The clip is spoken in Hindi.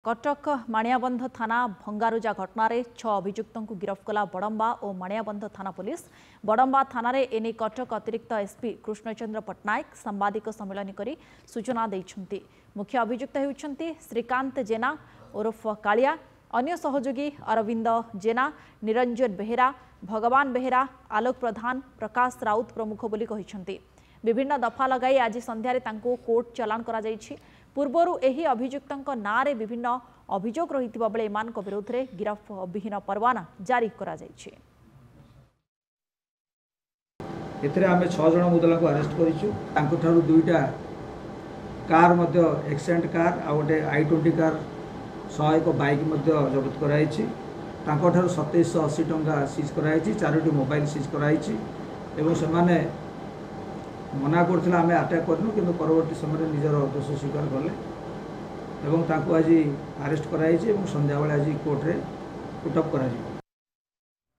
कटक माणियाबंध थाना भंगारुजा घटना 6 अभियुक्तों को गिरफ्त कला बड़म्बा और माणियाबंध थाना पुलिस। बड़म्बा थाना एने कटक अतिरिक्त एसपी कृष्णचंद्र पट्टनायक सांबादिक सम्मेलन कर सूचना देइछन्ति। मुख्य अभियुक्त होउछन्ति श्रीकांत जेना ओरफ कालिया, अन्य सहयोगी अरविंद जेना, निरंजन बेहेरा, भगवान बेहेरा, आलोक प्रधान, प्रकाश राउत प्रमुख बोली कहिछन्ति। विभिन्न दफा लगाई आज संध्यारे तांको कोर्ट चलाण करा जायछि। पूर्वरु एही अभियुक्तଙ୍କ नारे विभिन्न अभियोग रहितबा बेले एमानक विरोध रे गिरफ विहीन परवाना जारी करा जायछि। एतरे आमे 6 जण मुदला को अरेस्ट करिछु। तांको थारु दुईटा कार मध्ये एक्सेंट कार आ गोटे i20 कार 101 बाइक मध्ये जब्त कराइछि। तांको थारु 2780 टंका सीज कराइछि। 4टी मोबाइल सीज कराइछि एवं सेमाने मना करथिला आमे अटैक करनु किंतु परवर्ती समय निजर दोष स्वीकार कले एवं तांको आज अरेस्ट कराइछि एवं संध्या बेले आज कोर्ट रे पुटअप करा